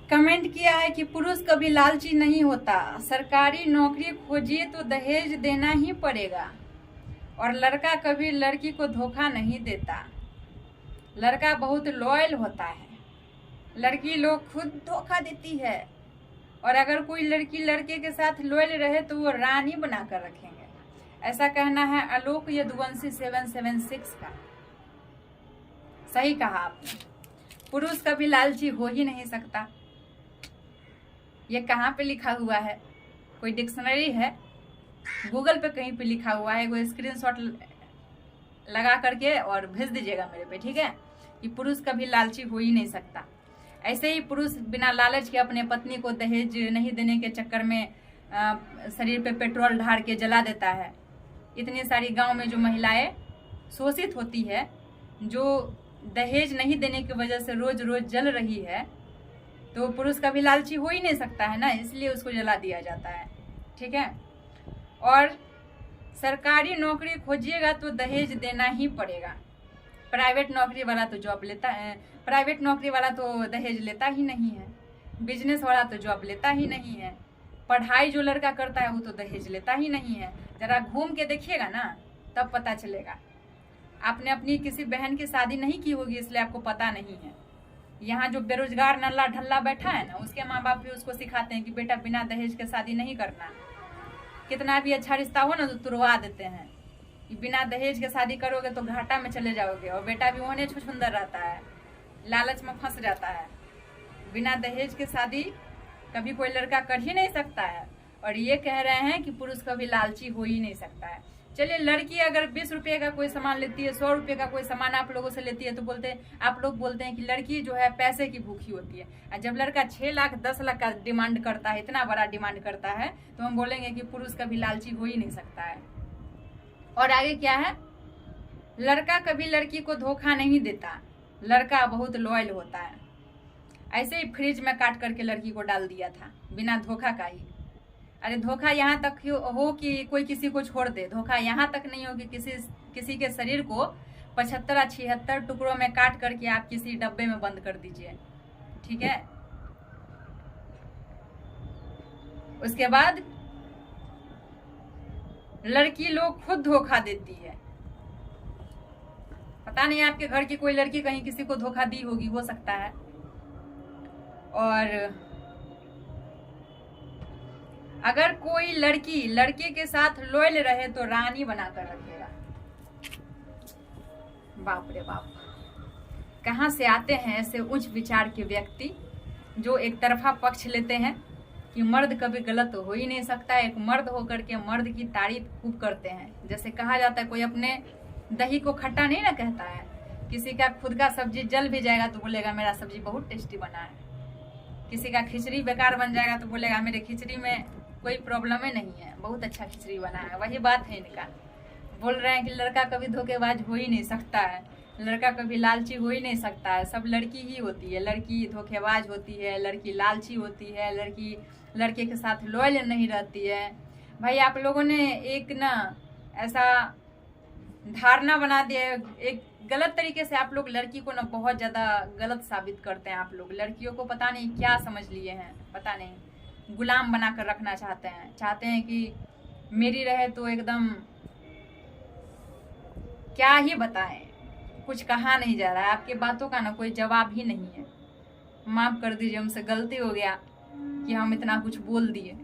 Comment किया है कि पुरुष कभी लालची नहीं होता, सरकारी नौकरी खोजिए तो दहेज देना ही पड़ेगा, और लड़का कभी लड़की को धोखा नहीं देता, लड़का बहुत लॉयल होता है, लड़की लोग खुद धोखा देती है, और अगर कोई लड़की लड़के के साथ लॉयल रहे तो वो रानी बनाकर रखेंगे। ऐसा कहना है आलोक यदुवंशी 776 का। सही कहा आपने, पुरुष कभी लालची हो ही नहीं सकता। ये कहाँ पे लिखा हुआ है? कोई डिक्शनरी है? गूगल पे कहीं पे लिखा हुआ है? वो स्क्रीनशॉट लगा करके और भेज दीजिएगा मेरे पे, ठीक है? कि पुरुष कभी लालची हो ही नहीं सकता। ऐसे ही पुरुष बिना लालच के अपने पत्नी को दहेज नहीं देने के चक्कर में शरीर पे पेट्रोल ढार के जला देता है। इतनी सारी गांव में जो महिलाएं शोषित होती है, जो दहेज नहीं देने की वजह से रोज रोज जल रही है, तो पुरुष कभी लालची हो ही नहीं सकता है ना, इसलिए उसको जला दिया जाता है, ठीक है? और सरकारी नौकरी खोजिएगा तो दहेज देना ही पड़ेगा। प्राइवेट नौकरी वाला तो जॉब लेता है, प्राइवेट नौकरी वाला तो दहेज लेता ही नहीं है, बिजनेस वाला तो जॉब लेता ही नहीं है, पढ़ाई जो लड़का करता है वो तो दहेज लेता ही नहीं है। जरा घूम के देखिएगा ना, तब पता चलेगा। आपने अपनी किसी बहन की शादी नहीं की होगी, इसलिए आपको पता नहीं है। यहाँ जो बेरोजगार नल्ला ढल्ला बैठा है ना, उसके माँ बाप भी उसको सिखाते हैं कि बेटा बिना दहेज के शादी नहीं करना। कितना भी अच्छा रिश्ता हो ना तो तुड़वा देते हैं कि बिना दहेज के शादी करोगे तो घाटा में चले जाओगे, और बेटा भी होने छुछुंदर रहता है, लालच में फंस जाता है। बिना दहेज के शादी कभी कोई लड़का कर ही नहीं सकता है, और ये कह रहे हैं कि पुरुष कभी लालची हो ही नहीं सकता है। चलिए, लड़की अगर 20 रुपये का कोई सामान लेती है, 100 रुपये का कोई सामान आप लोगों से लेती है, तो आप लोग बोलते हैं कि लड़की जो है पैसे की भूखी होती है। और जब लड़का 6 लाख 10 लाख का डिमांड करता है, इतना बड़ा डिमांड करता है, तो हम बोलेंगे कि पुरुष कभी लालची हो ही नहीं सकता है। और आगे क्या है? लड़का कभी लड़की को धोखा नहीं देता, लड़का बहुत लॉयल होता है। ऐसे ही फ्रिज में काट करके लड़की को डाल दिया था, बिना धोखा का ही। अरे धोखा यहाँ तक हो कि कोई किसी को छोड़ दे, धोखा यहाँ तक नहीं हो कि किसी के शरीर को 75-76 टुकड़ों में काट करके आप किसी डब्बे में बंद कर दीजिए, ठीक है? उसके बाद लड़की लोग खुद धोखा देती है। पता नहीं आपके घर की कोई लड़की कहीं किसी को धोखा दी होगी, हो सकता है। और अगर कोई लड़की लड़के के साथ लॉयल रहे तो रानी बनाकर रखेगा। बाप रे बाप, कहाँ से आते हैं ऐसे उच्च विचार के व्यक्ति जो एक तरफा पक्ष लेते हैं कि मर्द कभी गलत हो ही नहीं सकता। एक मर्द होकर के मर्द की तारीफ खूब करते हैं। जैसे कहा जाता है, कोई अपने दही को खट्टा नहीं ना कहता है। किसी का खुद का सब्जी जल भी जाएगा तो बोलेगा मेरा सब्जी बहुत टेस्टी बना है। किसी का खिचड़ी बेकार बन जाएगा तो बोलेगा मेरे खिचड़ी में कोई प्रॉब्लम ही नहीं है, बहुत अच्छा खिचड़ी बना है। वही बात है इनका। बोल रहे हैं कि लड़का कभी धोखेबाज हो ही नहीं सकता है, लड़का कभी लालची हो ही नहीं सकता है। सब लड़की ही होती है, लड़की धोखेबाज होती है, लड़की लालची होती है, लड़की लड़के के साथ लॉयल नहीं रहती है। भाई आप लोगों ने एक ना ऐसा धारणा बना दिया है, एक गलत तरीके से आप लोग लड़की को ना बहुत ज़्यादा गलत साबित करते हैं। आप लोग लड़कियों को पता नहीं क्या समझ लिए हैं, पता नहीं, गुलाम बनाकर रखना चाहते हैं कि मेरी रहे तो एकदम क्या ही बताएं, कुछ कहा नहीं जा रहा है। आपके बातों का ना कोई जवाब ही नहीं है। माफ कर दीजिए, हमसे गलती हो गया कि हम इतना कुछ बोल दिए।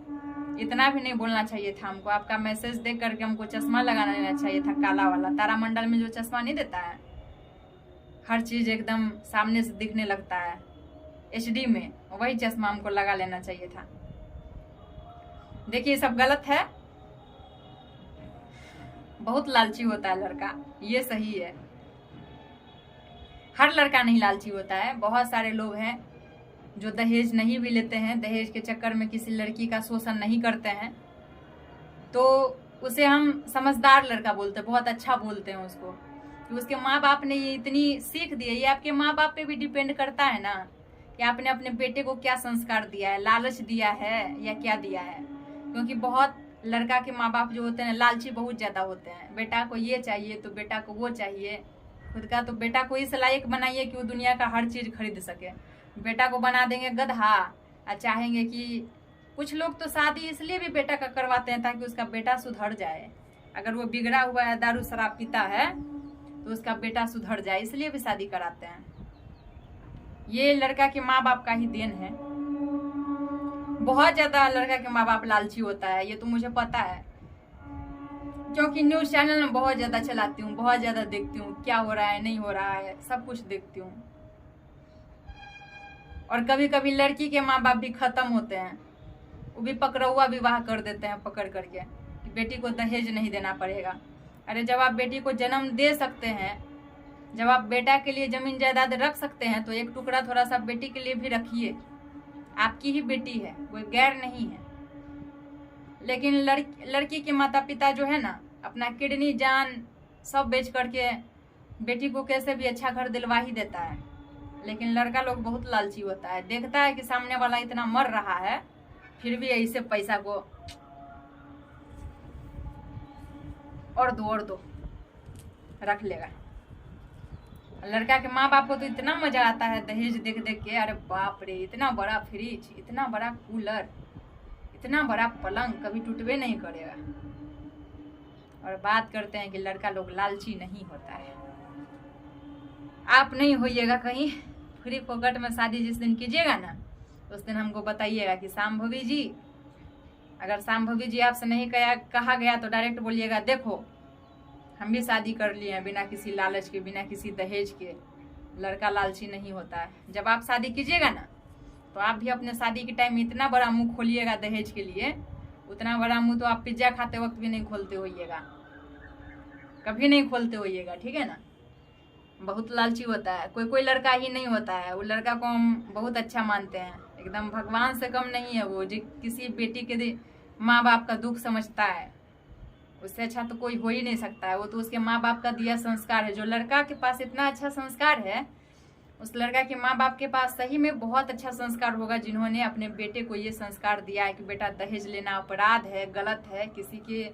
इतना भी नहीं बोलना चाहिए था हमको। आपका मैसेज देख करके हमको चश्मा लगाना लेना चाहिए था, काला वाला तारामंडल में जो चश्मा नहीं देता है, हर चीज एकदम सामने से दिखने लगता है HD में, वही चश्मा हमको लगा लेना चाहिए था। देखिए सब गलत है। बहुत लालची होता है लड़का, ये सही है। हर लड़का नहीं लालची होता है। बहुत सारे लोग हैं जो दहेज नहीं भी लेते हैं, दहेज के चक्कर में किसी लड़की का शोषण नहीं करते हैं, तो उसे हम समझदार लड़का बोलते हैं, बहुत अच्छा बोलते हैं उसको, कि उसके माँ बाप ने ये इतनी सीख दी है। ये आपके माँ बाप पे भी डिपेंड करता है ना, कि आपने अपने बेटे को क्या संस्कार दिया है, लालच दिया है या क्या दिया है। क्योंकि बहुत लड़का के माँ बाप जो होते हैं लालची बहुत ज़्यादा होते हैं। बेटा को ये चाहिए तो बेटा को वो चाहिए, खुद का तो बेटा को इस लायक बनाइए कि वो दुनिया का हर चीज़ खरीद सके। बेटा को बना देंगे गधा और चाहेंगे कि कुछ लोग तो शादी इसलिए भी बेटा का करवाते हैं ताकि उसका बेटा सुधर जाए। अगर वो बिगड़ा हुआ है, दारू शराब पीता है, तो उसका बेटा सुधर जाए, इसलिए भी शादी कराते हैं। ये लड़का के माँ बाप का ही देन है। बहुत ज्यादा लड़का के माँ बाप लालची होता है, ये तो मुझे पता है, क्योंकि न्यूज चैनल में बहुत ज्यादा चलाती हूँ, बहुत ज्यादा देखती हूँ क्या हो रहा है नहीं हो रहा है, सब कुछ देखती हूँ। और कभी कभी लड़की के माँ बाप भी खत्म होते हैं, वो भी पकड़ुआ विवाह कर देते हैं पकड़ करके कि बेटी को दहेज नहीं देना पड़ेगा। अरे जब आप बेटी को जन्म दे सकते हैं, जब आप बेटा के लिए जमीन जायदाद रख सकते हैं, तो एक टुकड़ा थोड़ा सा बेटी के लिए भी रखिए। आपकी ही बेटी है, कोई गैर नहीं है। लेकिन लड़की के माता पिता जो है ना, अपना किडनी जान सब बेच करके बेटी को कैसे भी अच्छा घर दिलवा ही देता है। लेकिन लड़का लोग बहुत लालची होता है, देखता है कि सामने वाला इतना मर रहा है, फिर भी ऐसे पैसा को और दो रख लेगा। लड़का के माँ बाप को तो इतना मजा आता है दहेज देख देख के, अरे बाप रे, इतना बड़ा फ्रिज, इतना बड़ा कूलर, इतना बड़ा पलंग कभी टूटबे नहीं करेगा। और बात करते हैं कि लड़का लोग लालची नहीं होता है। आप नहीं होइएगा कहीं फ्री फोकट में शादी जिस दिन कीजिएगा ना, उस दिन हमको बताइएगा कि शाम्भवी जी, अगर शाम्भवी जी आपसे नहीं कहा गया तो डायरेक्ट बोलिएगा, देखो हम भी शादी कर लिए हैं बिना किसी लालच के, बिना किसी दहेज के। लड़का लालची नहीं होता है। जब आप शादी कीजिएगा ना, तो आप भी अपने शादी के टाइम में इतना बड़ा मुंह खोलिएगा दहेज के लिए, उतना बड़ा मुंह तो आप पिज्जा खाते वक्त भी नहीं खोलते होइएगा, कभी नहीं खोलते होइएगा, ठीक है ना। बहुत लालची होता है। कोई कोई लड़का ही नहीं होता है, वो लड़का को हम बहुत अच्छा मानते हैं, एकदम भगवान से कम नहीं है वो, जो किसी बेटी के माँ बाप का दुख समझता है, उससे अच्छा तो कोई हो ही नहीं सकता है। वो तो उसके माँ बाप का दिया संस्कार है। जो लड़का के पास इतना अच्छा संस्कार है, उस लड़का के माँ बाप के पास सही में बहुत अच्छा संस्कार होगा, जिन्होंने अपने बेटे को ये संस्कार दिया है कि बेटा दहेज लेना अपराध है, गलत है। किसी के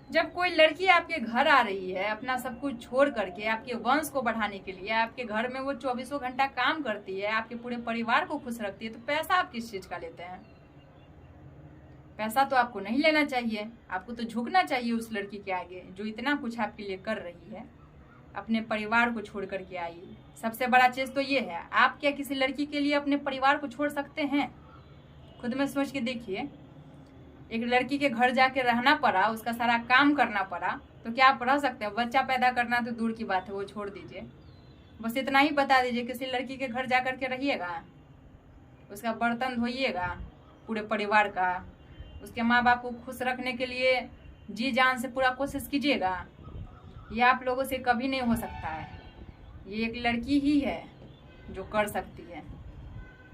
जब कोई लड़की आपके घर आ रही है अपना सब कुछ छोड़ करके आपके वंश को बढ़ाने के लिए, आपके घर में वो 24 घंटा काम करती है, आपके पूरे परिवार को खुश रखती है, तो पैसा आप किस चीज का लेते हैं? पैसा तो आपको नहीं लेना चाहिए, आपको तो झुकना चाहिए उस लड़की के आगे जो इतना कुछ आपके लिए कर रही है। अपने परिवार को छोड़ करके आई। सबसे बड़ा चीज तो ये है, आप क्या किसी लड़की के लिए अपने परिवार को छोड़ सकते हैं? खुद में सोच के देखिए। एक लड़की के घर जाके रहना पड़ा, उसका सारा काम करना पड़ा, तो क्या आप रह सकते हैं? बच्चा पैदा करना तो दूर की बात है, वो छोड़ दीजिए। बस इतना ही बता दीजिए, किसी लड़की के घर जा करके रहिएगा, उसका बर्तन धोइएगा पूरे परिवार का, उसके माँ बाप को खुश रखने के लिए जी जान से पूरा कोशिश कीजिएगा। ये आप लोगों से कभी नहीं हो सकता है। ये एक लड़की ही है जो कर सकती है।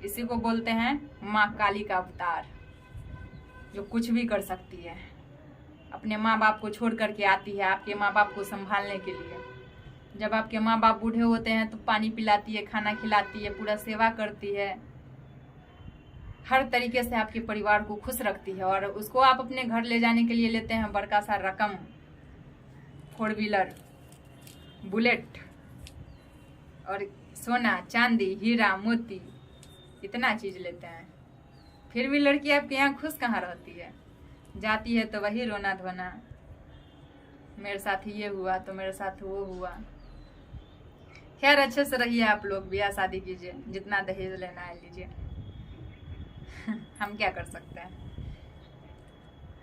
इसी को बोलते हैं माँ काली का अवतार, जो कुछ भी कर सकती है। अपने माँ बाप को छोड़ करके आती है आपके माँ बाप को संभालने के लिए। जब आपके माँ बाप बूढ़े होते हैं तो पानी पिलाती है, खाना खिलाती है, पूरा सेवा करती है, हर तरीके से आपके परिवार को खुश रखती है। और उसको आप अपने घर ले जाने के लिए लेते हैं बड़का सा रकम, 4 व्हीलर, बुलेट और सोना चांदी हीरा मोती, इतना चीज लेते हैं। फिर भी लड़की आपके यहाँ खुश कहाँ रहती है? जाती है तो वही रोना धोना, मेरे साथ ये हुआ तो मेरे साथ वो हुआ। खैर अच्छे से रहिए आप लोग, ब्याह शादी कीजिए, जितना दहेज लेना है लीजिए। हम क्या कर सकते हैं?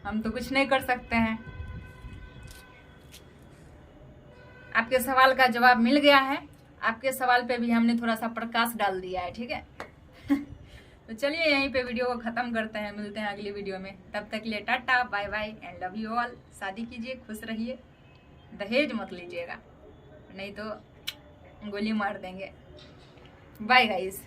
हम तो कुछ नहीं कर सकते हैं। आपके सवाल का जवाब मिल गया है। आपके सवाल पे भी हमने थोड़ा सा प्रकाश डाल दिया है, ठीक है। तो चलिए यहीं पे वीडियो को खत्म करते हैं, मिलते हैं अगली वीडियो में। तब तक के लिए tata bye bye and love you all. शादी कीजिए, खुश रहिए, दहेज मत लीजिएगा, नहीं तो गोली मार देंगे। Bye guys.